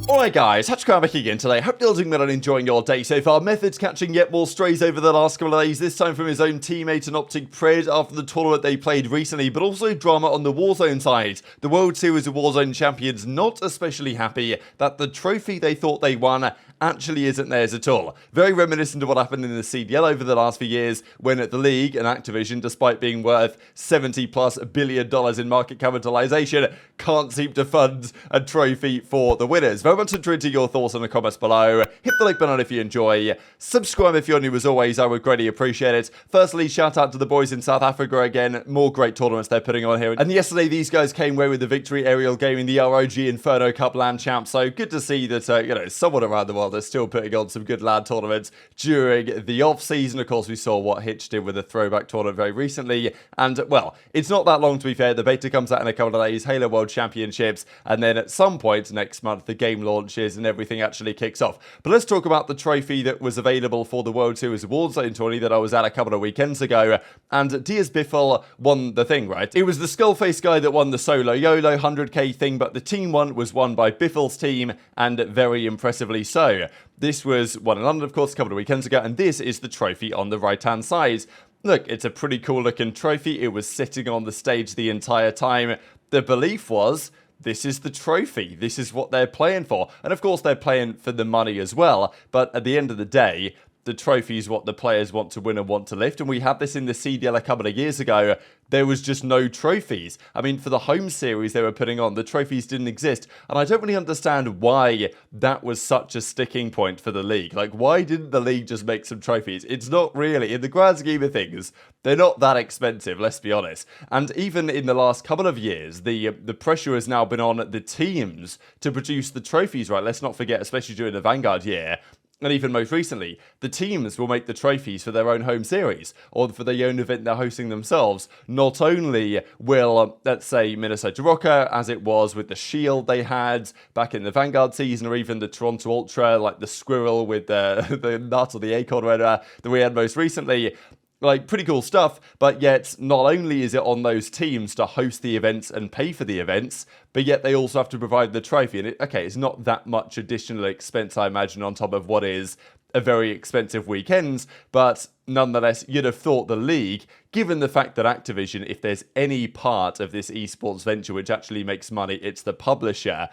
Alright guys, HyDra back again today. Hope you're doing well and enjoying your day so far. Methodz catching yet more strays over the last couple of days, this time from his own teammate and OpTic Pred after the tournament they played recently, but also drama on the Warzone side. The World Series of Warzone champions not especially happy that the trophy they thought they won actually isn't theirs at all. Very reminiscent of what happened in the CDL over the last few years when the league and Activision, despite being worth $70+ billion in market capitalization, can't seem to fund a trophy for the winners. Very much interested in your thoughts in the comments below. Hit the like button if you enjoy. Subscribe if you're new as always, I would greatly appreciate it. Firstly, shout out to the boys in South Africa again. More great tournaments they're putting on here. And yesterday these guys came away with the victory. Aerial Gaming, the ROG Inferno Cup LAN champ. So good to see that, someone around the world is still putting on some good LAN tournaments during the off-season. Of course, we saw what Hitch did with a throwback tournament very recently. And, well, it's not that long to be fair. The beta comes out in a couple of days. Halo World Championships. And then at some point next month, the game launches and everything actually kicks off. But let's talk about the trophy that was available for the World Series of Warzone tourney that I was at a couple of weekends ago. And aBeZy won the thing, right? It was the Skullface guy that won the solo YOLO 100k thing, but the team one was won by aBeZy's team, and very impressively so. This was won in London, of course, a couple of weekends ago, and this is the trophy on the right-hand side. Look, it's a pretty cool looking trophy. It was sitting on the stage the entire time. The belief was, this is the trophy. This is what they're playing for. And of course, they're playing for the money as well. But at the end of the day, the trophy is what the players want to win and want to lift. And we had this in the CDL a couple of years ago. There was just no trophies. I mean, for the home series they were putting on, the trophies didn't exist. And I don't really understand why that was such a sticking point for the league. Like, why didn't the league just make some trophies? It's not really, in the grand scheme of things, they're not that expensive, let's be honest. And even in the last couple of years, the pressure has now been on the teams to produce the trophies, right? Let's not forget, especially during the Vanguard year, and even most recently, the teams will make the trophies for their own home series or for their own event they're hosting themselves. Not only will, let's say, Minnesota Rocker, as it was with the Shield they had back in the Vanguard season, or even the Toronto Ultra, like the Squirrel with the nut or the acorn that we had most recently. Like, pretty cool stuff, but yet not only is it on those teams to host the events and pay for the events, but yet they also have to provide the trophy. And it's not that much additional expense, I imagine, on top of what is a very expensive weekend, but nonetheless, you'd have thought the league, given the fact that Activision, if there's any part of this esports venture which actually makes money, it's the publisher.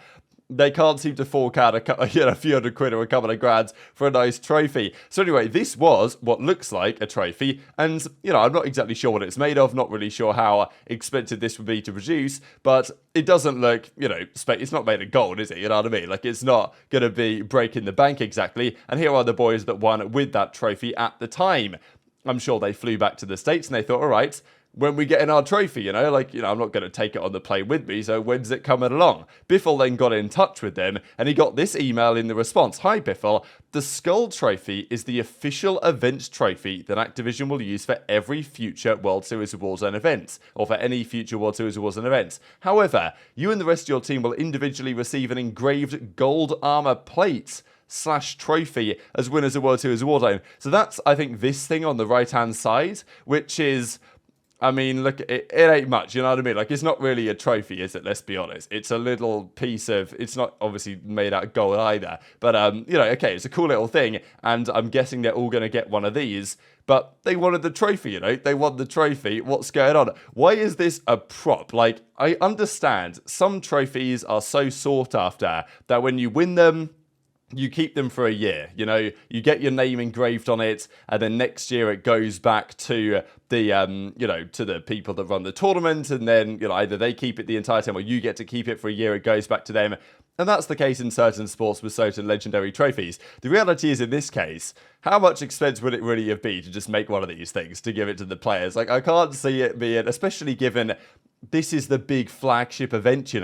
They can't seem to fork out a few hundred quid or a couple of grand for a nice trophy. So anyway, this was what looks like a trophy. And, I'm not exactly sure what it's made of. Not really sure how expensive this would be to produce. But it doesn't look, it's not made of gold, is it? You know what I mean? Like, it's not going to be breaking the bank exactly. And here are the boys that won with that trophy at the time. I'm sure they flew back to the States and they thought, all right, when we get in our trophy, I'm not going to take it on the plane with me, so when's it coming along? aBeZy then got in touch with them, and he got this email in the response. Hi, aBeZy. The Skull Trophy is the official event trophy that Activision will use for every future World Series of Warzone events, or for any future World Series of Warzone events. However, you and the rest of your team will individually receive an engraved gold armor plate / trophy as winners of World Series of Warzone. So that's, I think, this thing on the right-hand side, which is, I mean, look, it ain't much, you know what I mean? Like, it's not really a trophy, is it? Let's be honest. It's a little piece of, it's not obviously made out of gold either. But, okay, it's a cool little thing. And I'm guessing they're all going to get one of these. But they wanted the trophy, They want the trophy. What's going on? Why is this a prop? Like, I understand some trophies are so sought after that when you win them, you keep them for a year, you get your name engraved on it, and then next year it goes back to the, to the people that run the tournament, and then, either they keep it the entire time or you get to keep it for a year, it goes back to them. And that's the case in certain sports with certain legendary trophies. The reality is, in this case, how much expense would it really have been to just make one of these things, to give it to the players? Like, I can't see it being, especially given this is the big flagship event,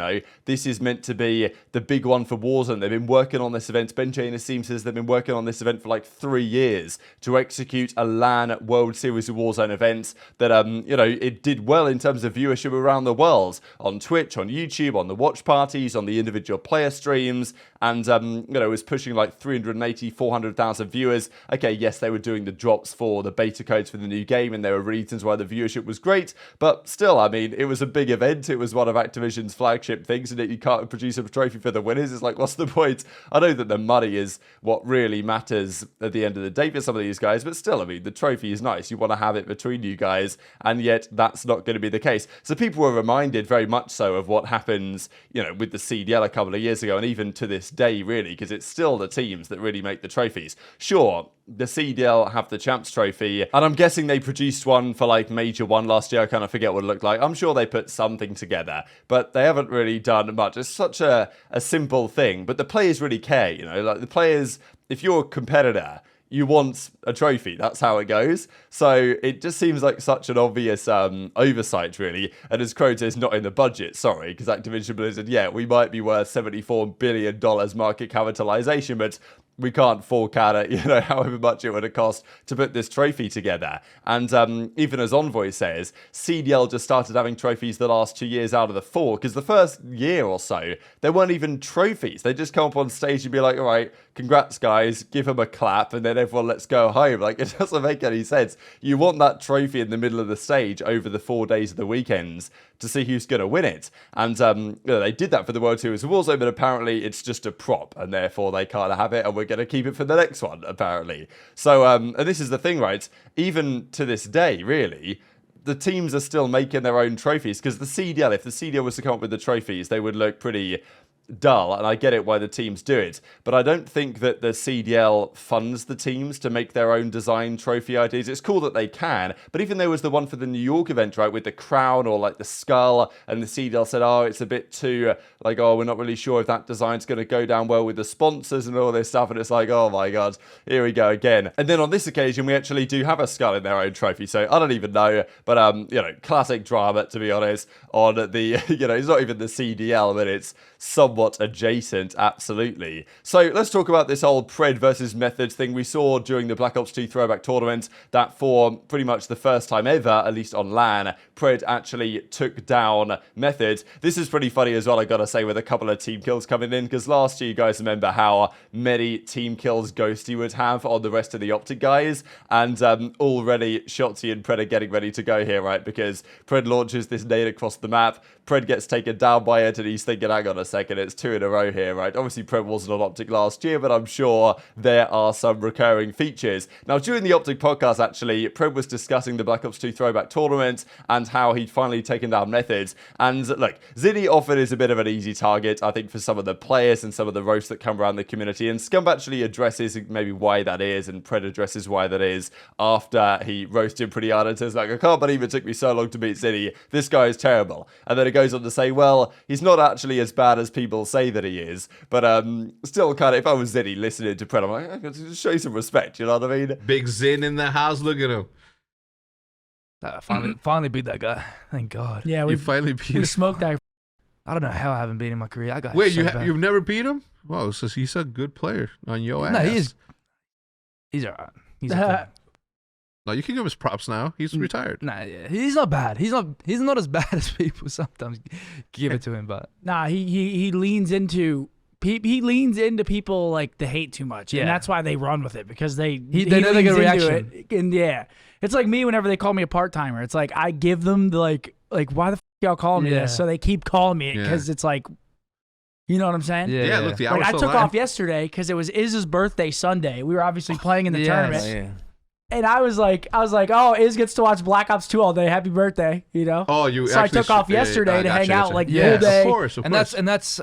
This is meant to be the big one for Warzone. They've been working on this event. Benjay and Asim says they've been working on this event for like 3 years to execute a LAN World Series of Warzone event that, it did well in terms of viewership around the world. On Twitch, on YouTube, on the watch parties, on the individual player streams, and, it was pushing like 380, 400,000 viewers. Okay, yes, they were doing the drops for the beta codes for the new game, and there were reasons why the viewership was great, but still, I mean, it was a big event. It was one of Activision's flagship things, and you can't produce a trophy for the winners. It's like, what's the point? I know that the money is what really matters at the end of the day for some of these guys, but still, I mean, the trophy is nice. You want to have it between you guys, and yet that's not going to be the case. So people were reminded very much so of what happens, you know, with the CDL a couple of years ago, and even to this day, really, because it's still the teams that really make the trophies. Sure, the CDL have the Champs Trophy, and I'm guessing they produced one for like Major 1 last year. I kind of forget what it looked like. I'm sure they put something together, but they haven't really done much. It's such a simple thing, but the players really care, you know, like the players, if you're a competitor, you want a trophy. That's how it goes. So it just seems like such an obvious oversight, really. And as Crota is not in the budget, sorry, because Activision Blizzard, yeah, we might be worth $74 billion market capitalization, but we can't fork out it, you know, however much it would have cost to put this trophy together. And even as Envoy says, CDL just started having trophies the last 2 years out of the 4, because the first year or so, there weren't even trophies. They just come up on stage and be like, all right, congrats, guys, give them a clap, and then everyone let's go home. Like, it doesn't make any sense. You want that trophy in the middle of the stage over the 4 days of the weekends to see who's going to win it. And you know, they did that for the World Series of Warzone, but apparently it's just a prop, and therefore they can't have it, and we're going to keep it for the next one, apparently. So, and this is the thing, right? Even to this day, really, the teams are still making their own trophies, because the CDL, if the CDL was to come up with the trophies, they would look pretty dull, and I get it why the teams do it, but I don't think that the CDL funds the teams to make their own design trophy ideas. It's cool that they can, but even there was the one for the New York event, right, with the crown or like the skull, and the CDL said, oh, it's a bit too, like, oh, we're not really sure if that design's going to go down well with the sponsors and all this stuff, and it's like, oh my god, here we go again. And then on this occasion, we actually do have a skull in their own trophy, so I don't even know, but you know, classic drama, to be honest, on the, you know, it's not even the CDL, but it's somewhat adjacent, absolutely. So let's talk about this whole Pred versus Methodz thing. We saw during the Black Ops 2 throwback tournament that for pretty much the first time ever, at least on LAN, Pred actually took down Methodz. This is pretty funny as well, I gotta say, with a couple of team kills coming in, because last year you guys remember how many team kills Ghosty would have on the rest of the OpTic guys, and already Shotzzy and Pred are getting ready to go here, right, because Pred launches this nade across the map, Pred gets taken down by it, and he's thinking, hang on a second, it's 2 in a row here, right? Obviously, Pred wasn't on OpTic last year, but I'm sure there are some recurring features. Now, during the OpTic podcast, actually, Pred was discussing the Black Ops 2 throwback tournament and how he'd finally taken down Methodz. And look, JurNii often is a bit of an easy target, I think, for some of the players and some of the roasts that come around the community. And Scump actually addresses maybe why that is, and Pred addresses why that is after he roasted him pretty hard and says, like, I can't believe it took me so long to beat JurNii. This guy is terrible. And then it goes on to say, well, he's not actually as bad as people say that he is, but still kind of, if I was JurNii listening to Pred, I'm like, I got to show you some respect, you know what I mean? Big Zin in the house, look at him. Finally beat that guy. Thank God. Yeah, You finally beat we him. smoked that. I don't know how I haven't beat him in my career. I got Wait, so bad. you've never beat him? Wow, so he's a good player on your ass. No, he's alright. He's okay. No, you can give him his props now. He's retired. Nah, yeah, he's not bad. He's not as bad as people sometimes give it to him, but Nah, he leans into people like the hate too much, and Yeah. that's why they run with it, because they they know they get a leans into reaction. it, and yeah, it's like me whenever they call me a part timer. It's like I give them the like why the f y'all calling me Yeah. this? So they keep calling me it Yeah. because it's like, you know what I'm saying? yeah. Yeah, look, the Like hour's I still took live. off yesterday because it was Iz's birthday Sunday. We were obviously playing in the Yes. tournament. Yeah. And I was like, oh, Iz gets to watch Black Ops 2 all day. Happy birthday, you know? Oh, you So I actually took off yesterday to hang out like the whole Yes. day. Of course, of course. And that's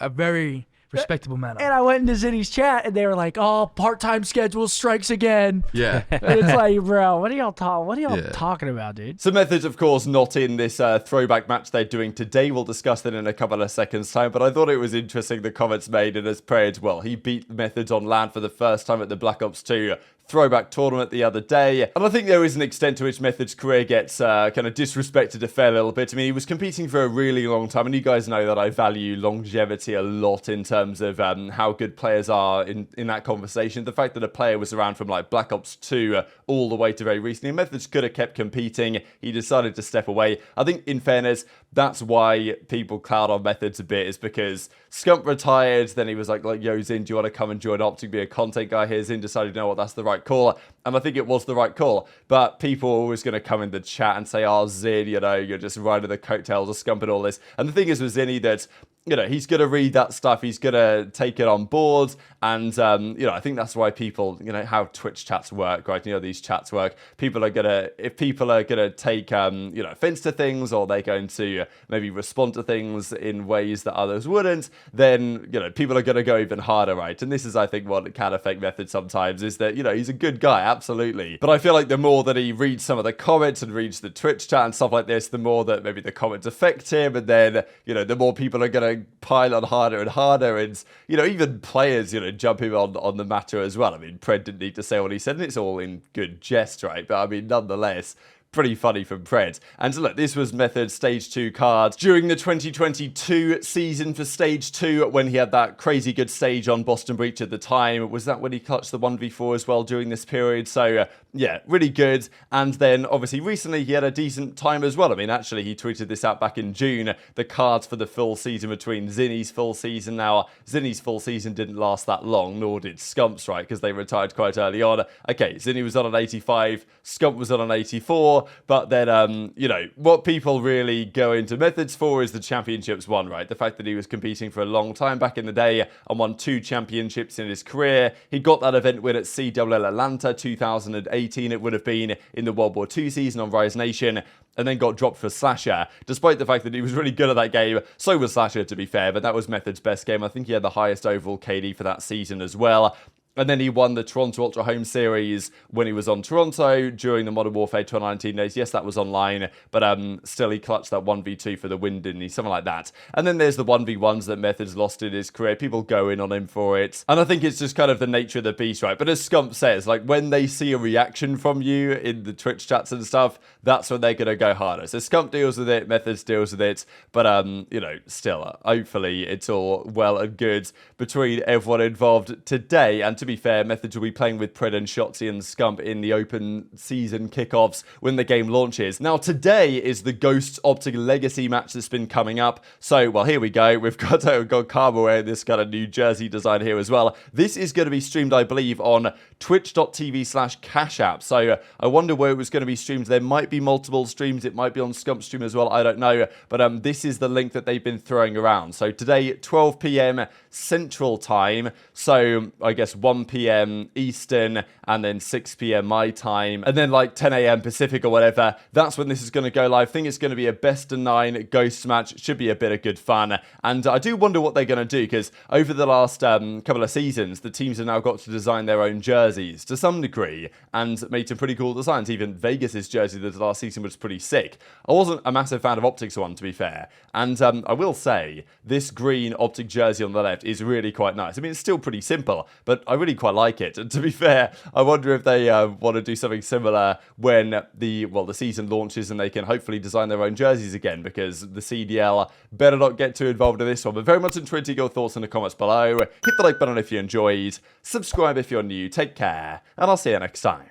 a very respectable manner. And I went into Zinni's chat, and they were like, "Oh, part-time schedule strikes again." Yeah. And it's like, bro, what are y'all Yeah. talking about, dude? So Methodz, of course, not in this throwback match they're doing today. We'll discuss that in a couple of seconds' time. But I thought it was interesting, the comments made, and as Pred, well, he beat Methodz on LAN for the first time at the Black Ops 2 throwback tournament the other day. And I think there is an extent to which Methodz' career gets kind of disrespected a fair little bit. I mean, he was competing for a really long time, and you guys know that I value longevity a lot in terms of how good players are in that conversation. The fact that a player was around from like Black Ops 2 all the way to very recently, Methodz could have kept competing. He decided to step away. I think, in fairness, that's why people cloud on Methodz a bit, is because Scump retired, then he was like, yo, Zin, do you want to come and join OpTic, be a content guy here? Zin decided, you know what, that's the right call. And I think it was the right call. But people are always going to come in the chat and say, oh, Zin, you know, you're just riding the coattails of Scump and all this. And the thing is with Zinni that, you know, he's going to read that stuff. He's going to take it on board. And, you know, I think that's why people, you know, how Twitch chats work, right? You know, these chats work. People are going to, if people are going to take, you know, offense to things, or they're going to maybe respond to things in ways that others wouldn't, then, you know, people are going to go even harder, right? And this is, I think, what can affect Methodz sometimes, is that, you know, he's a good guy, absolutely. But I feel like the more that he reads some of the comments and reads the Twitch chat and stuff like this, the more that maybe the comments affect him. And then, you know, the more people are going to pile on harder and harder, and, you know, even players, you know, jumping on the matter as well. I mean, Pred didn't need to say what he said, and it's all in good jest, right? But I mean, nonetheless, pretty funny from Pred. And so look, this was Methodz Stage 2 card during the 2022 season for Stage 2, when he had that crazy good stage on Boston Breach at the time. Was that when he clutched the 1v4 as well during this period? So yeah, really good. And then obviously recently he had a decent time as well. I mean, actually he tweeted this out back in June, the cards for the full season between Zinni's full season. Now, Zinni's full season didn't last that long, nor did Scump's, right? Because they retired quite early on. Okay, Zinni was on an 85, Scump was on an 84, but then, you know, what people really go into Methodz for is the championships won, right? The fact that he was competing for a long time back in the day and won 2 championships in his career. He got that event win at CDL Atlanta 2018, it would have been, in the World War II season on Rise Nation, and then got dropped for Slasher, despite the fact that he was really good at that game. So was Slasher, to be fair, but that was Methodz' best game. I think he had the highest overall KD for that season as well. And then he won the Toronto Ultra Home Series when he was on Toronto during the Modern Warfare 2019 days. Yes, that was online, but still he clutched that 1v2 for the win, didn't he? Something like that. And then there's the 1v1s that Methodz lost in his career. People go in on him for it. And I think it's just kind of the nature of the beast, right? But as Scump says, like, when they see a reaction from you in the Twitch chats and stuff, that's when they're going to go harder. So Scump deals with it, Methodz deals with it, but, you know, still, hopefully it's all well and good between everyone involved today. And to be fair, Methodz will be playing with Pred and Shotzzy and Scump in the open season kickoffs when the game launches. Now, today is the Ghosts OpTic Legacy match that's been coming up. So, well, here we go. We've got Karma wearing this kind of new jersey design here as well. This is going to be streamed, I believe, on twitch.tv/Cash App. So, I wonder where it was going to be streamed. There might be multiple streams. It might be on Scump's stream as well. I don't know. But this is the link that they've been throwing around. So, today, 12 p.m. Central Time. So, I guess 1 p.m. Eastern, and then 6 p.m. my time, and then like 10 a.m. Pacific or whatever. That's when this is going to go live. I think it's going to be a best of 9 Ghosts match. Should be a bit of good fun. And I do wonder what they're going to do, because over the last couple of seasons, the teams have now got to design their own jerseys to some degree, and made some pretty cool designs. Even Vegas's jersey this last season was pretty sick. I wasn't a massive fan of OpTic's one, to be fair. And I will say, this green OpTic jersey on the left is really quite nice. I mean, it's still pretty simple, but I really quite like it. And to be fair, I wonder if they want to do something similar when the season launches and they can hopefully design their own jerseys again, because the CDL better not get too involved in this one. But very much enjoyed your thoughts in the comments below. Hit the like button if you enjoyed. Subscribe if you're new. Take care, and I'll see you next time.